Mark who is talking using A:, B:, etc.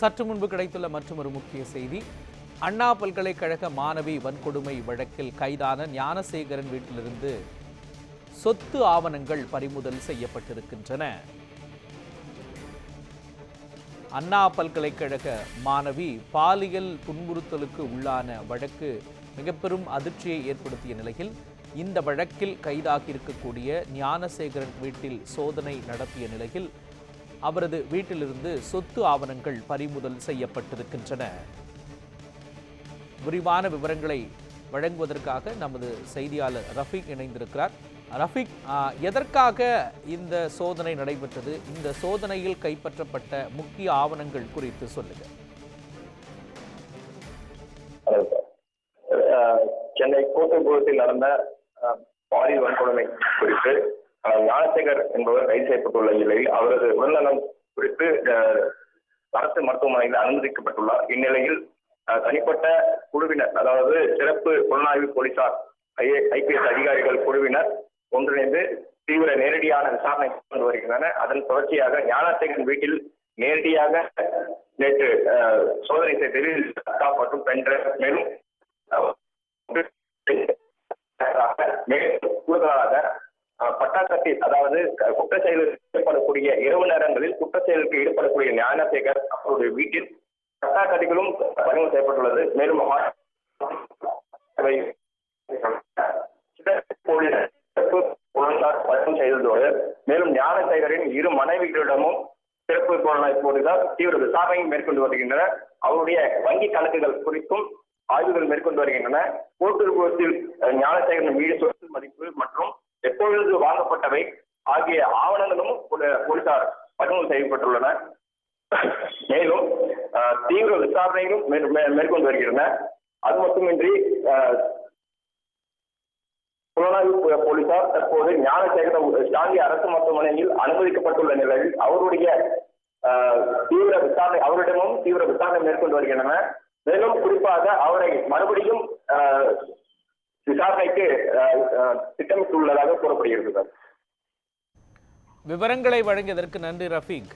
A: சற்று முன்பு கிடைத்துள்ள மற்றொரு முக்கிய செய்தி. அண்ணா பல்கலைக்கழக மாணவி வன்கொடுமை வழக்கில் கைதான ஞானசேகரன் வீட்டிலிருந்து சொத்து ஆவணங்கள் பறிமுதல் செய்யப்பட்டிருக்கின்றன. அண்ணா பல்கலைக்கழக மாணவி பாலியல் துன்புறுத்தலுக்கு உள்ளான வழக்கு மிக பெரும் அதிர்ச்சியை ஏற்படுத்திய நிலையில் இந்த வழக்கில் கைதாகியிருக்கக்கூடிய ஞானசேகரன் வீட்டில் சோதனை நடத்திய நிலையில் அவரது வீட்டிலிருந்து சொத்து ஆவணங்கள் பறிமுதல் செய்யப்பட்டிருக்கின்றன. விரிவான விவரங்களை வழங்குவதற்காக நமது செய்தியாளர் ரஃபீக் இணைந்திருக்கிறார். ரஃபீக், எதற்காக இந்த சோதனை நடைபெற்றது? இந்த சோதனையில் கைப்பற்றப்பட்ட முக்கிய ஆவணங்கள் குறித்து சொல்லுங்க.
B: சென்னை கோட்டபுரத்தில் நடந்த பாலியல் வன்கொடுமை குறித்து ஞானசேகர் என்பவர் கைது செய்யப்பட்டுள்ள நிலையில் அவரது உடல்நலம் குறித்து அரசு மருத்துவமனையில் அனுமதிக்கப்பட்டுள்ளார். இந்நிலையில் தனிப்பட்ட குழுவினர், அதாவது சிறப்பு புலனாய்வு போலீசார், ஐபிஎஸ் அதிகாரிகள் குழுவினர் ஒன்றிணைந்து தீவிர நேரடியான விசாரணை கொண்டு வருகின்றனர். அதன் தொடர்ச்சியாக ஞானசேகரன் வீட்டில் நேரடியாக நேற்று சோதனை செய்ததில் மற்றும் மேலும் கூடுதலாக பட்டாக்கத்தில், அதாவது குற்ற செயலில் ஈடுபடக்கூடிய இரவு நேரங்களில் குற்ற செயலுக்கு ஈடுபடக்கூடிய ஞானசேகர் அவருடைய வீட்டில் பட்டாக்கட்டிகளும் பறிமுதல் செய்யப்பட்டுள்ளது. மேலும் பறிமுதல் செய்ததோடு மேலும் ஞானசேகரின் இரு மனைவிகளிடமும் சிறப்பு புலனாய்வு போலீசார் தீவிர விசாரணை மேற்கொண்டு வருகின்றனர். அவருடைய வங்கி கணக்குகள் குறித்தும் ஆய்வுகள் மேற்கொண்டு வருகின்றன. கோட்டூர்புரத்தில் ஞானசேகரன் வீடு சொத்து மதிப்பு மற்றும் எப்பொழுது வாங்கப்பட்டவை ஆகிய ஆவணங்களும் போலீசார் பறிமுதல் செய்யப்பட்டுள்ளன. மேலும் தீவிர விசாரணையும் மேற்கொண்டு வருகின்றன. அது மட்டுமின்றி புலனாய்வு போலீசார் தற்போது ஞானசேகரன் ஸ்டான்லி அரசு மருத்துவமனையில் அனுமதிக்கப்பட்டுள்ள நிலையில் அவருடைய அவரிடமும் தீவிர விசாரணை மேற்கொண்டு வருகின்றன. மேலும் குறிப்பாக அவரை மறுபடியும் விசாரணைக்கு திட்டமிட்டுள்ளதாக கூறப்படுகிறது.
A: விவரங்களை வழங்கியதற்கு நன்றி ரஃபீக்.